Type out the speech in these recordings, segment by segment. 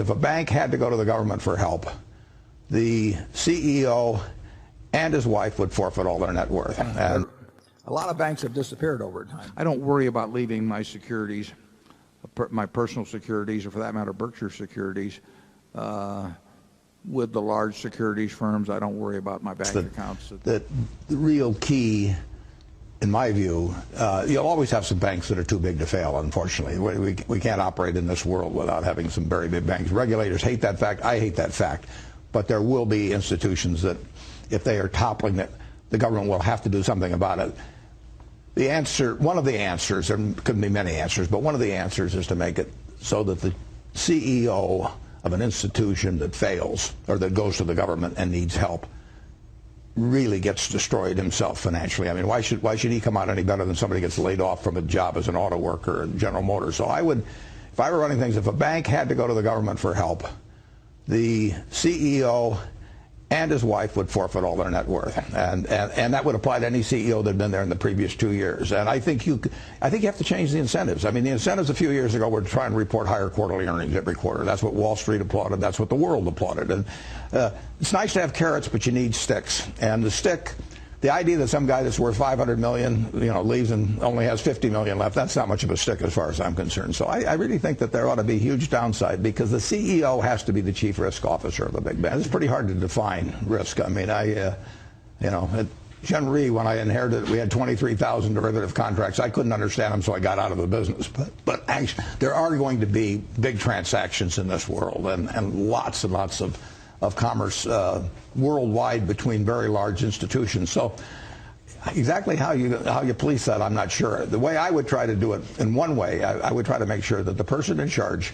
If a bank had to go to the government for help, the CEO and his wife would forfeit all their net worth. And a lot of banks have disappeared over time. I don't worry about leaving my securities, my personal securities, or for that matter, Berkshire securities, with the large securities firms. I don't worry about my bank accounts. The real key, in my view, you'll always have some banks that are too big to fail, unfortunately. We can't operate in this world without having some very big banks. Regulators hate that fact. I hate that fact. But there will be institutions that, if they are toppling, that the government will have to do something about it. The answer, one of the answers, there could be many answers, but one of the answers is to make it so that the CEO of an institution that fails or that goes to the government and needs help really gets destroyed himself financially. I mean, why should he come out any better than somebody gets laid off from a job as an auto worker at General Motors? So I would, if I were running things, if a bank had to go to the government for help, the CEO and his wife would forfeit all their net worth, and that would apply to any CEO that had been there in the previous 2 years. And I think you have to change the incentives. I mean, the incentives a few years ago were to try and report higher quarterly earnings every quarter. That's what Wall Street applauded. That's what the world applauded. And it's nice to have carrots, but you need sticks. And the stick, the idea that some guy that's worth $500 million, leaves and only has $50 million left, that's not much of a stick as far as I'm concerned. So I really think that there ought to be a huge downside, because the CEO has to be the chief risk officer of the big bank. It's pretty hard to define risk. I mean, at Gen Re, when I inherited, we had 23,000 derivative contracts. I couldn't understand them, so I got out of the business. But actually, there are going to be big transactions in this world, and lots of commerce worldwide between very large institutions. So exactly how you police that, I'm not sure. The way I would try to do it, in one way, I would try to make sure that the person in charge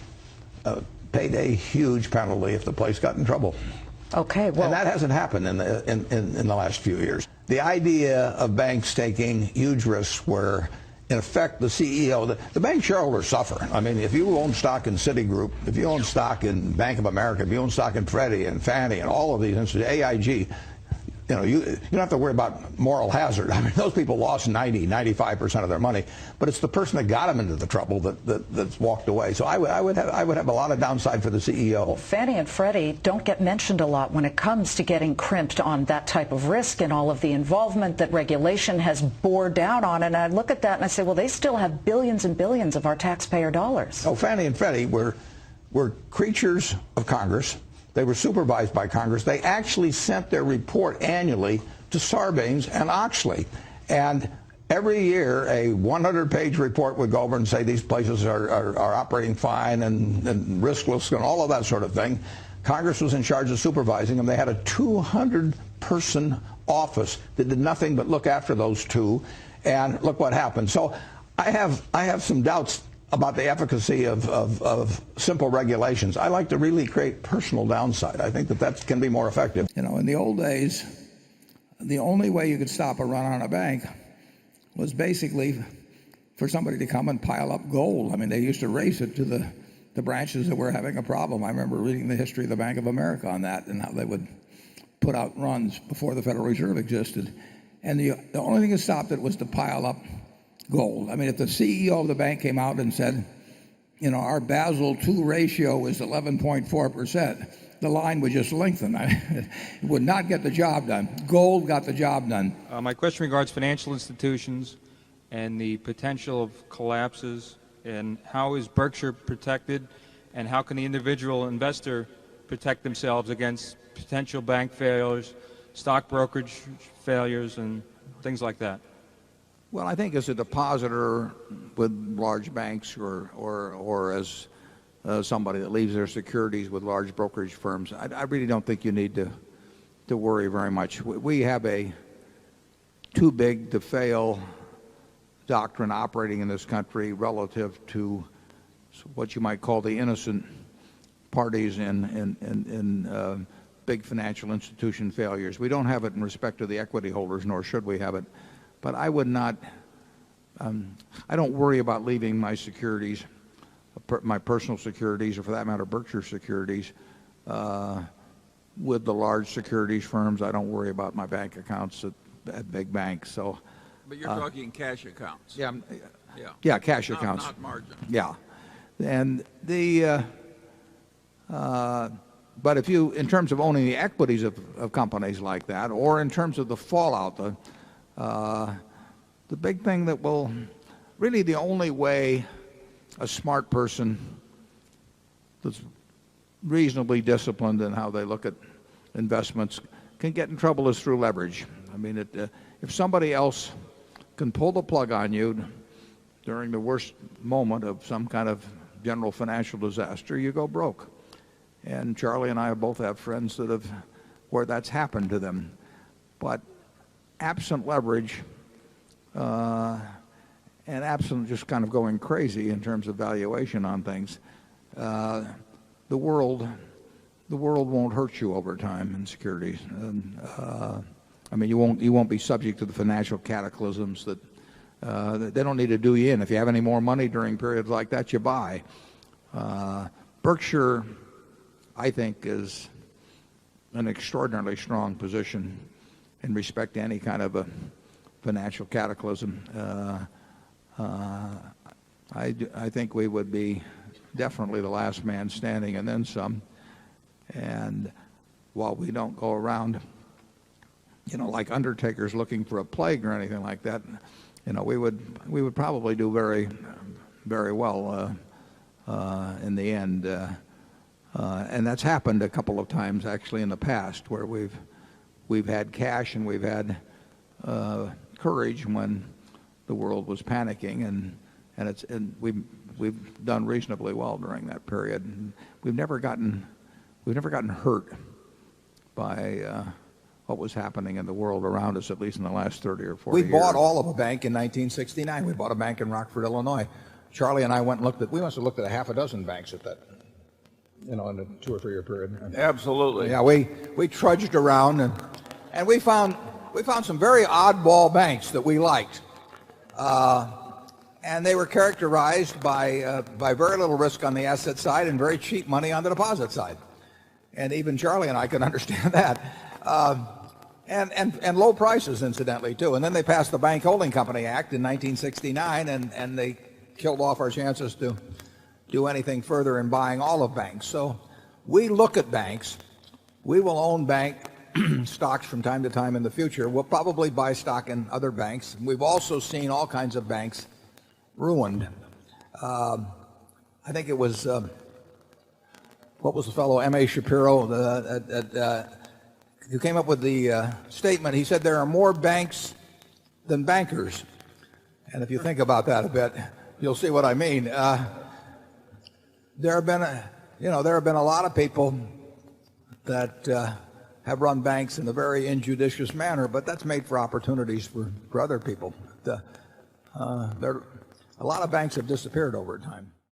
paid a huge penalty if the place got in trouble. Okay, well, and that hasn't happened in the last few years. The idea of banks taking huge risks where, in effect, the CEO, the bank shareholders suffer. I mean, if you own stock in Citigroup, if you own stock in Bank of America, if you own stock in Freddie and Fannie and all of these institutions, AIG, you don't have to worry about moral hazard. I mean, those people lost 95% of their money, but it's the person that got them into the trouble that's walked away. So I would have a lot of downside for the CEO. Fannie and Freddie don't get mentioned a lot when it comes to getting crimped on that type of risk and all of the involvement that regulation has bore down on. And I look at that and I say, well, they still have billions and billions of our taxpayer dollars. Oh, Fannie and Freddie were creatures of Congress. They were supervised by Congress. They actually sent their report annually to Sarbanes and Oxley. And every year, a 100-page report would go over and say these places are operating fine and riskless and all of that sort of thing. Congress was in charge of supervising them. They had a 200-person office that did nothing but look after those two. And look what happened. So I have some doubts about the efficacy of simple regulations. I like to really create personal downside. I think that can be more effective. In the old days, the only way you could stop a run on a bank was basically for somebody to come and pile up gold. I mean, they used to race it to the branches that were having a problem. I remember reading the history of the Bank of America on that and how they would put out runs before the Federal Reserve existed. And the only thing that stopped it was to pile up gold. I mean, if the CEO of the bank came out and said, our Basel II ratio is 11.4%, the line would just lengthen. It would not get the job done. Gold got the job done. My question regards financial institutions and the potential of collapses, and how is Berkshire protected, and how can the individual investor protect themselves against potential bank failures, stock brokerage failures, and things like that? Well, I think as a depositor with large banks or as somebody that leaves their securities with large brokerage firms, I really don't think you need to worry very much. We have a too big to fail doctrine operating in this country relative to what you might call the innocent parties in big financial institution failures. We don't have it in respect to the equity holders, nor should we have it. But I would not, I don't worry about leaving my securities, my personal securities, or for that matter, Berkshire securities, with the large securities firms. I don't worry about my bank accounts at big banks. So, but you're talking cash accounts. Yeah, cash accounts. Not margin. Yeah. And But if you, in terms of owning the equities of companies like that, or in terms of the fallout, the big thing that will really, the only way a smart person that's reasonably disciplined in how they look at investments can get in trouble is through leverage. I mean, if somebody else can pull the plug on you during the worst moment of some kind of general financial disaster, you go broke. And Charlie and I both have friends that have, where that's happened to them. But absent leverage, and absent just kind of going crazy in terms of valuation on things, the world won't hurt you over time in securities. And, I mean, you won't be subject to the financial cataclysms that they don't need to do you in. If you have any more money during periods like that, you buy. Berkshire, I think, is an extraordinarily strong position in respect to any kind of a financial cataclysm. I think we would be definitely the last man standing and then some. And while we don't go around, like undertakers looking for a plague or anything like that, we would probably do very, very well in the end. And that's happened a couple of times actually in the past, where we've had cash and we've had courage when the world was panicking, and we've done reasonably well during that period. And we've never gotten hurt by what was happening in the world around us, at least in the last 30 or 40 years. We bought all of a bank in 1969. We bought a bank in Rockford, Illinois. Charlie and I went and we must have looked at a half a dozen banks at that, in a 2 or 3 year period. Absolutely. Yeah, we trudged around and we found some very oddball banks that we liked. And they were characterized by very little risk on the asset side and very cheap money on the deposit side. And even Charlie and I could understand that. And low prices, incidentally, too. And then they passed the Bank Holding Company Act in 1969, and they killed off our chances to do anything further in buying all of banks. So we look at banks. We will own bank stocks from time to time in the future. We'll probably buy stock in other banks. We've also seen all kinds of banks ruined. I think it was, what was the fellow, M.A. Shapiro, who came up with the statement. He said there are more banks than bankers. And if you think about that a bit, you'll see what I mean. There have been a lot of people that have run banks in a very injudicious manner, but that's made for opportunities for other people. A lot of banks have disappeared over time.